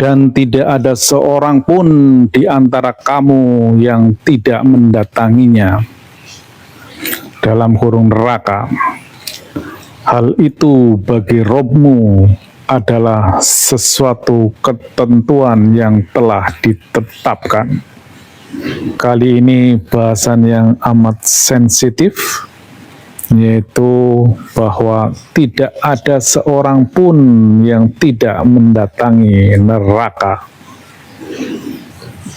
dan tidak ada seorang pun di antara kamu yang tidak mendatanginya dalam kurung neraka. Hal itu bagi Robmu adalah sesuatu ketentuan yang telah ditetapkan. Kali ini bahasan yang amat sensitif, yaitu bahwa tidak ada seorang pun yang tidak mendatangi neraka.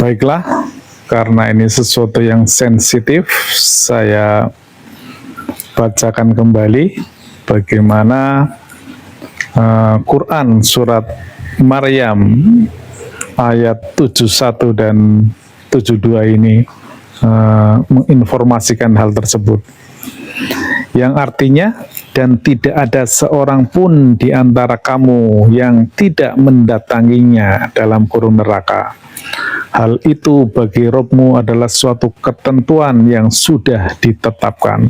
Baiklah, karena ini sesuatu yang sensitif, saya bacakan kembali bagaimana Quran surat Maryam ayat 71 dan 72 ini menginformasikan hal tersebut, yang artinya, dan tidak ada seorang pun di antara kamu yang tidak mendatanginya dalam kurung neraka. Hal itu bagi Robmu adalah suatu ketentuan yang sudah ditetapkan.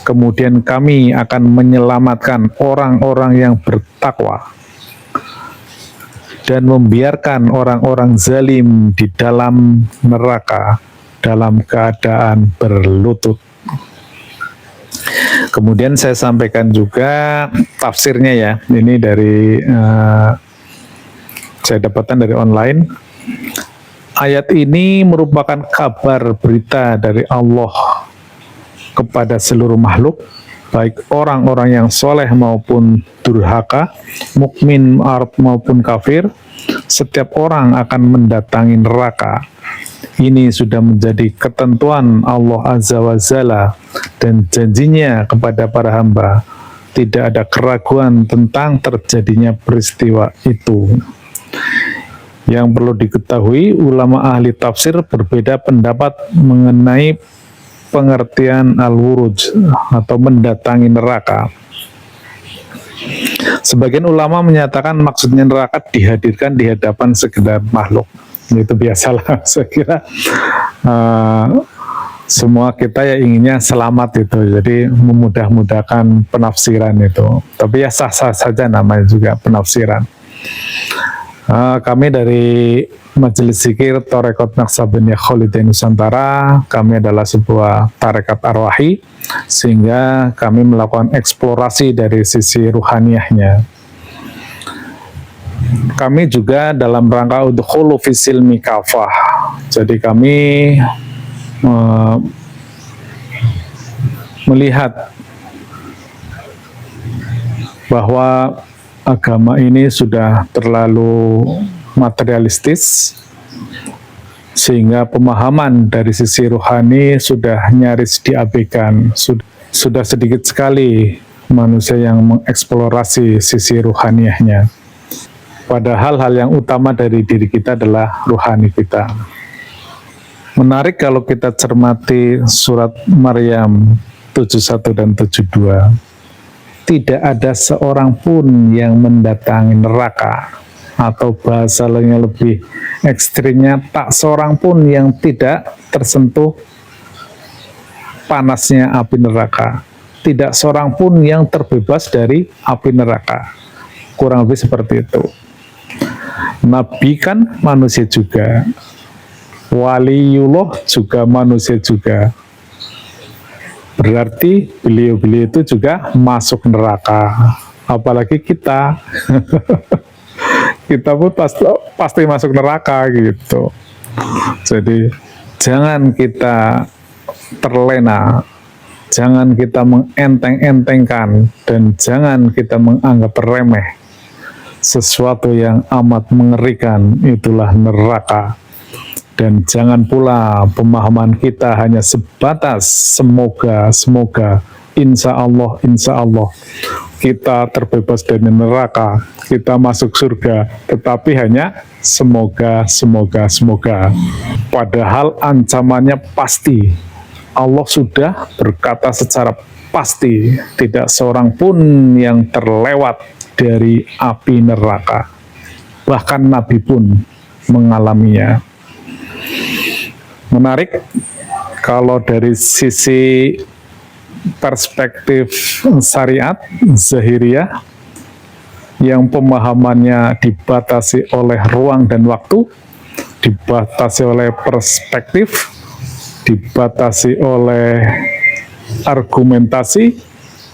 Kemudian kami akan menyelamatkan orang-orang yang bertakwa dan membiarkan orang-orang zalim di dalam neraka dalam keadaan berlutut. Kemudian saya sampaikan juga tafsirnya ya, ini dari saya dapatkan dari online. Ayat ini merupakan kabar berita dari Allah kepada seluruh makhluk, baik orang-orang yang soleh maupun durhaka, mukmin maupun kafir. Setiap orang akan mendatangi neraka. Ini sudah menjadi ketentuan Allah Azza wa Jalla dan janjinya kepada para hamba. Tidak ada keraguan tentang terjadinya peristiwa itu. Yang perlu diketahui, ulama ahli tafsir berbeda pendapat mengenai pengertian al-wuruj atau mendatangi neraka. Sebagian ulama menyatakan maksudnya neraka dihadirkan di hadapan segenap makhluk. Itu biasalah, saya kira semua kita ya inginnya selamat itu, jadi memudah-mudahkan penafsiran itu. Tapi ya sah-sah saja, namanya juga penafsiran. Kami dari Majelis Zikir Tarekat Naqsabandiyah Kholidain Nusantara, kami adalah sebuah tarekat arwahi, sehingga kami melakukan eksplorasi dari sisi ruhaniyahnya. Kami juga dalam rangka untuk khulu fisil mikafah. Jadi kami melihat bahwa agama ini sudah terlalu materialistis, sehingga pemahaman dari sisi rohani sudah nyaris diabaikan. Sudah sedikit sekali manusia yang mengeksplorasi sisi rohaniyahnya. Padahal hal yang utama dari diri kita adalah rohani kita. Menarik kalau kita cermati surat Maryam 71 dan 72. Tidak ada seorang pun yang mendatangi neraka, atau bahasa lainnya lebih ekstrimnya, tak seorang pun yang tidak tersentuh panasnya api neraka. Tidak seorang pun yang terbebas dari api neraka. Kurang lebih seperti itu. Nabi kan manusia juga, waliullah juga manusia juga. Berarti beliau-beliau itu juga masuk neraka. Apalagi kita. Kita pun pasti masuk neraka gitu. Jadi jangan kita terlena, jangan kita mengenteng-entengkan, dan jangan kita menganggap remeh sesuatu yang amat mengerikan, itulah neraka. Dan jangan pula pemahaman kita hanya sebatas semoga, insya Allah kita terbebas dari neraka, kita masuk surga, tetapi hanya semoga. Padahal ancamannya pasti. Allah sudah berkata secara pasti, tidak seorang pun yang terlewat dari api neraka. Bahkan Nabi pun mengalaminya. Menarik kalau dari sisi perspektif syariat Zahiriyah, yang pemahamannya dibatasi oleh ruang dan waktu, dibatasi oleh perspektif, dibatasi oleh argumentasi,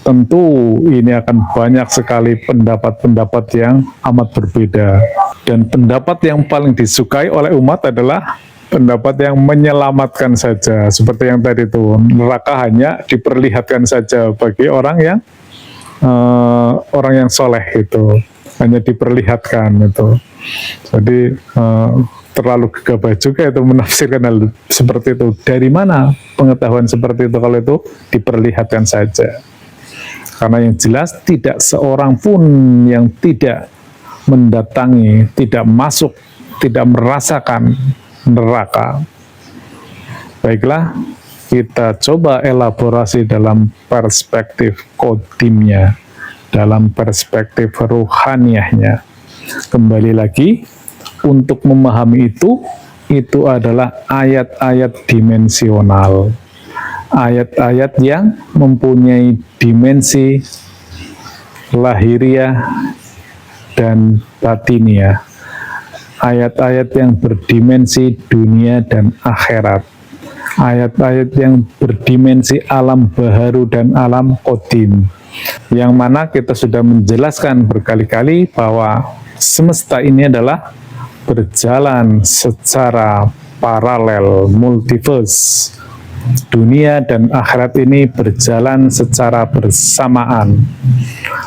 tentu ini akan banyak sekali pendapat-pendapat yang amat berbeda. Dan pendapat yang paling disukai oleh umat adalah pendapat yang menyelamatkan saja. Seperti yang tadi itu, neraka hanya diperlihatkan saja bagi orang yang soleh itu, hanya diperlihatkan itu. Jadi terlalu gegabah juga itu menafsirkan hal seperti itu. Dari mana pengetahuan seperti itu kalau itu diperlihatkan saja? Karena yang jelas tidak seorang pun yang tidak mendatangi, tidak masuk, tidak merasakan neraka. Baiklah, kita coba elaborasi dalam perspektif kodimnya, dalam perspektif ruhaniyahnya. Kembali lagi, untuk memahami itu adalah ayat-ayat dimensional. Ayat-ayat yang mempunyai dimensi lahiriah dan batiniah. Ayat-ayat yang berdimensi dunia dan akhirat. Ayat-ayat yang berdimensi alam baharu dan alam qadim, yang mana kita sudah menjelaskan berkali-kali bahwa semesta ini adalah berjalan secara paralel, multiverse. Dunia dan akhirat ini berjalan secara bersamaan.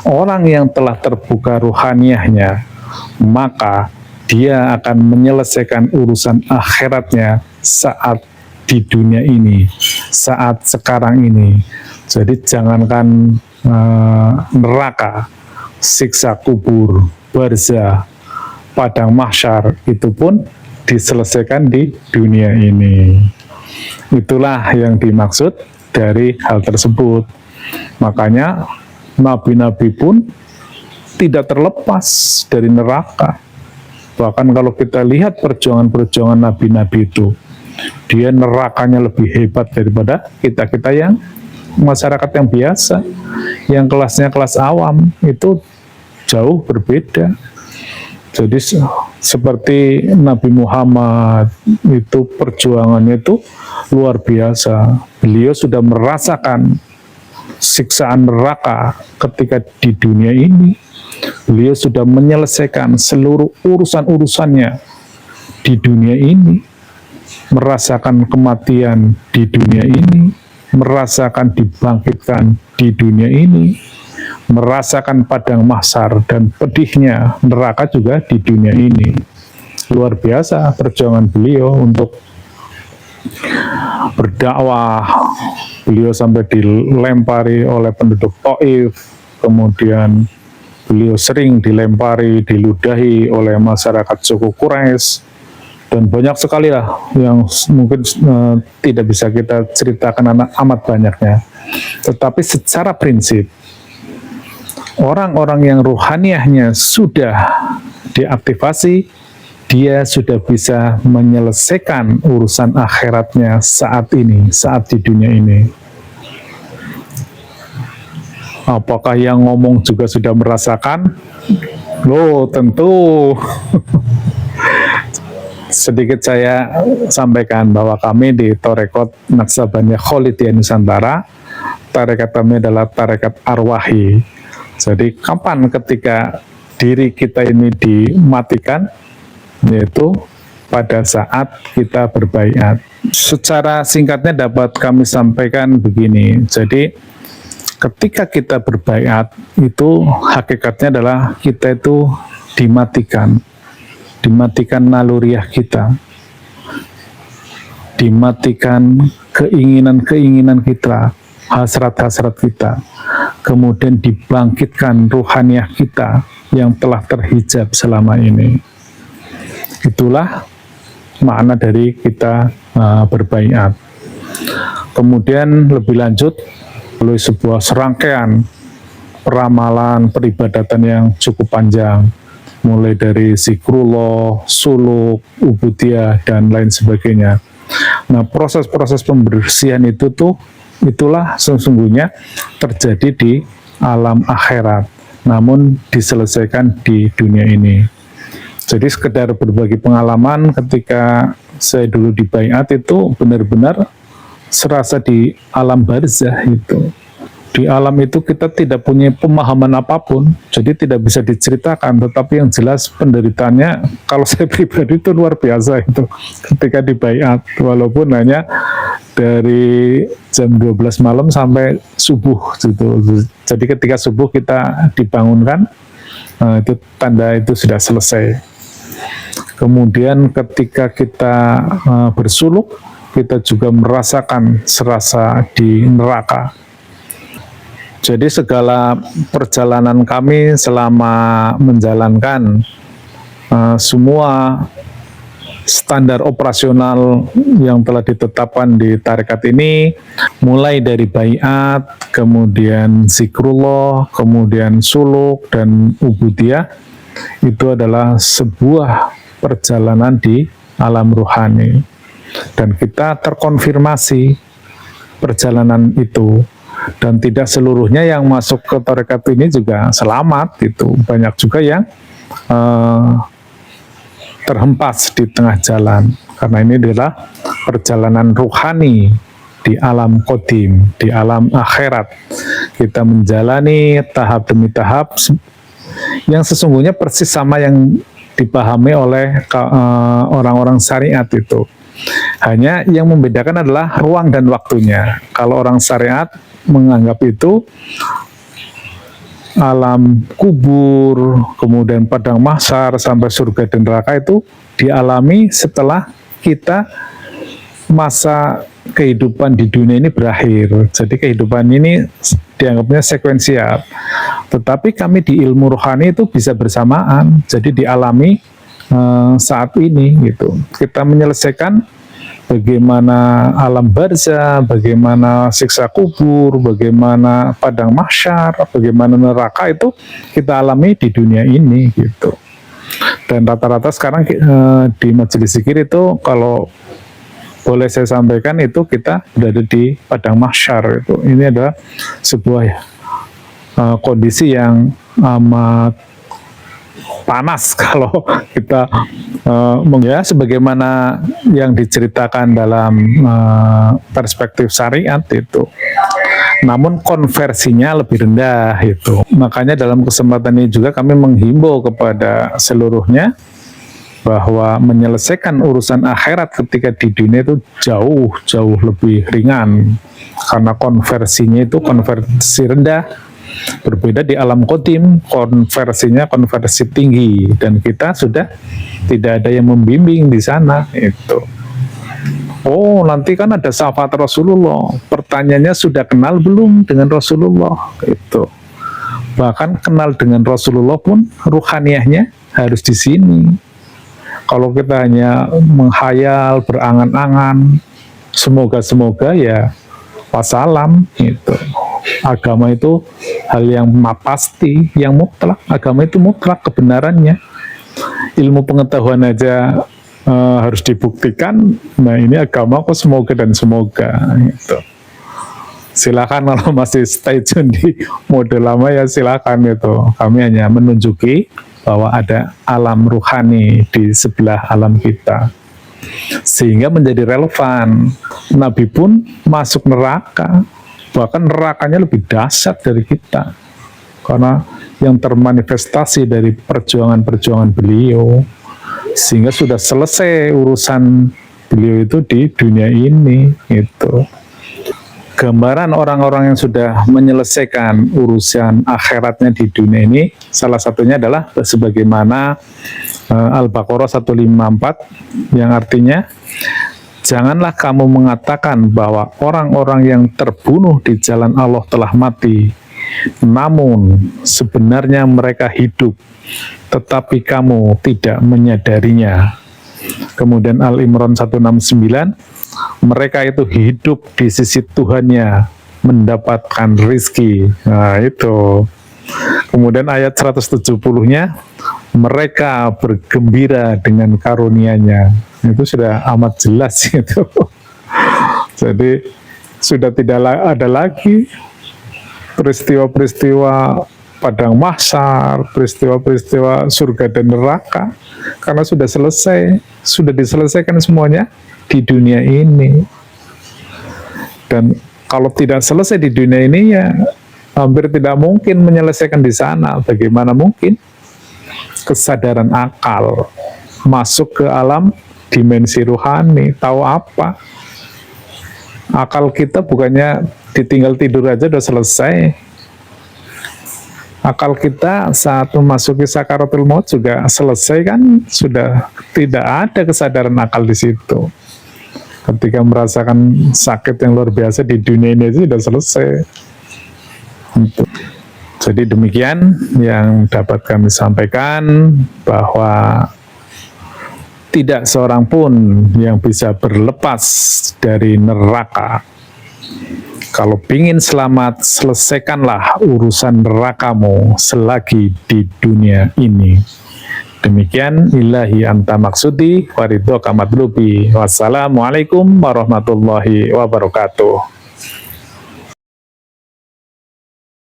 Orang yang telah terbuka ruhaniyahnya, maka dia akan menyelesaikan urusan akhiratnya saat di dunia ini, saat sekarang ini. Jadi jangankan neraka, siksa kubur, barzah, padang mahsyar, itu pun diselesaikan di dunia ini. Itulah yang dimaksud dari hal tersebut. Makanya nabi-nabi pun tidak terlepas dari neraka. Bahkan kalau kita lihat perjuangan-perjuangan nabi-nabi itu, dia nerakanya lebih hebat daripada kita-kita yang masyarakat yang biasa, yang kelasnya kelas awam, itu jauh berbeda. Jadi seperti Nabi Muhammad itu perjuangannya itu luar biasa. Beliau sudah merasakan siksaan neraka ketika di dunia ini. Beliau sudah menyelesaikan seluruh urusan-urusannya di dunia ini, merasakan kematian di dunia ini, merasakan dibangkitkan di dunia ini, merasakan padang mahsyar dan pedihnya neraka juga di dunia ini. Luar biasa perjuangan beliau untuk berdakwah. Beliau sampai dilempari oleh penduduk Taif, kemudian beliau sering dilempari, diludahi oleh masyarakat suku Quraisy, dan banyak sekali lah yang mungkin tidak bisa kita ceritakan amat banyaknya. Tetapi secara prinsip, orang-orang yang ruhaniyahnya sudah diaktifasi, dia sudah bisa menyelesaikan urusan akhiratnya saat ini, saat di dunia ini. Apakah yang ngomong juga sudah merasakan? Loh, tentu. Sedikit saya sampaikan bahwa kami di Tarekat Naksabandia Kholidiyah Nusantara, tarekat kami adalah tarekat arwahi. Jadi kapan ketika diri kita ini dimatikan, yaitu pada saat kita berbaiat. Secara singkatnya dapat kami sampaikan begini. Jadi ketika kita berbaiat itu hakikatnya adalah kita itu dimatikan naluriah kita, dimatikan keinginan-keinginan kita, hasrat-hasrat kita, kemudian dibangkitkan ruhaniyah kita yang telah terhijab selama ini. Itulah makna dari kita berbaiat. Kemudian lebih lanjut melalui sebuah serangkaian peramalan peribadatan yang cukup panjang, mulai dari zikrullah, suluk, ubudiyah, dan lain sebagainya. Nah, proses-proses pembersihan itulah sesungguhnya terjadi di alam akhirat, namun diselesaikan di dunia ini. Jadi sekedar berbagi pengalaman ketika saya dulu di baiat itu benar-benar serasa di alam barzah itu. Di alam itu kita tidak punya pemahaman apapun, jadi tidak bisa diceritakan, tetapi yang jelas penderitaannya, kalau saya pribadi itu luar biasa itu ketika di baiat, walaupun hanya dari jam 12 malam sampai subuh gitu. Jadi ketika subuh kita dibangunkan, itu tanda itu sudah selesai. Kemudian ketika kita bersuluk, kita juga merasakan serasa di neraka. Jadi segala perjalanan kami selama menjalankan semua standar operasional yang telah ditetapkan di tarekat ini, mulai dari baiat, kemudian zikrullah, kemudian suluk, dan ubudiyah, itu adalah sebuah perjalanan di alam ruhani. Dan kita terkonfirmasi perjalanan itu. Dan tidak seluruhnya yang masuk ke tarekat ini juga selamat gitu. Banyak juga yang terhempas di tengah jalan, karena ini adalah perjalanan ruhani di alam qadim, di alam akhirat. Kita menjalani tahap demi tahap yang sesungguhnya persis sama yang dipahami oleh orang-orang syariat itu. Hanya yang membedakan adalah ruang dan waktunya. Kalau orang syariat menganggap itu alam kubur, kemudian padang mahsyar sampai surga dan neraka itu dialami setelah kita masa kehidupan di dunia ini berakhir. Jadi kehidupan ini dianggapnya sekuensial. Tetapi kami di ilmu rohani itu bisa bersamaan. Jadi dialami saat ini gitu. Kita menyelesaikan bagaimana alam barzah, bagaimana siksa kubur, bagaimana padang mahsyar, bagaimana neraka itu kita alami di dunia ini gitu. Dan rata-rata sekarang di majelis zikir itu kalau boleh saya sampaikan itu kita berada di padang mahsyar itu. Ini adalah sebuah kondisi yang amat panas kalau kita ya sebagaimana yang diceritakan dalam perspektif syariat itu. Namun konversinya lebih rendah itu. Makanya dalam kesempatan ini juga kami menghimbau kepada seluruhnya bahwa menyelesaikan urusan akhirat ketika di dunia itu jauh lebih ringan, karena konversinya itu konversi rendah. Berbeda di alam qadim, konversinya konversi tinggi, dan kita sudah tidak ada yang membimbing di sana itu. Oh, nanti kan ada syafaat Rasulullah. Pertanyaannya sudah kenal belum dengan Rasulullah itu. Bahkan kenal dengan Rasulullah pun ruhaniyahnya harus di sini. Kalau kita hanya menghayal, berangan-angan, semoga ya wassalam itu. Agama itu hal yang pasti, yang mutlak. Agama itu mutlak kebenarannya. Ilmu pengetahuan aja harus dibuktikan. Nah, ini agama kok semoga dan semoga gitu. Silakan kalau masih stay tune di mode lama ya silakan itu. Kami hanya menunjuki bahwa ada alam ruhani di sebelah alam kita. Sehingga menjadi relevan. Nabi pun masuk neraka. Bahkan nerakanya lebih dahsyat dari kita, karena yang termanifestasi dari perjuangan-perjuangan beliau, sehingga sudah selesai urusan beliau itu di dunia ini itu. Gambaran orang-orang yang sudah menyelesaikan urusan akhiratnya di dunia ini, salah satunya adalah sebagaimana Al-Baqarah 154 yang artinya, janganlah kamu mengatakan bahwa orang-orang yang terbunuh di jalan Allah telah mati, namun sebenarnya mereka hidup, tetapi kamu tidak menyadarinya. Kemudian Al-Imran 169, mereka itu hidup di sisi Tuhannya, mendapatkan rizki. Nah itu. Kemudian ayat 170-nya, mereka bergembira dengan karunia-Nya. Itu sudah amat jelas gitu. Jadi sudah tidak ada lagi peristiwa-peristiwa padang mahsyar, peristiwa-peristiwa surga dan neraka, karena sudah selesai, sudah diselesaikan semuanya di dunia ini. Dan kalau tidak selesai di dunia ini, ya hampir tidak mungkin menyelesaikan di sana. Bagaimana mungkin kesadaran akal masuk ke alam dimensi ruhani? Tahu apa? Akal kita bukannya ditinggal tidur aja udah selesai. Akal kita saat memasuki sakaratul maut juga selesai kan, sudah tidak ada kesadaran akal di situ. Ketika merasakan sakit yang luar biasa di dunia ini itu sudah selesai. Jadi demikian yang dapat kami sampaikan, bahwa tidak seorang pun yang bisa berlepas dari neraka. Kalau ingin selamat, selesaikanlah urusan nerakamu selagi di dunia ini. Demikian, ilahi anta maksudi, waridhoka matlubi. Wassalamualaikum warahmatullahi wabarakatuh.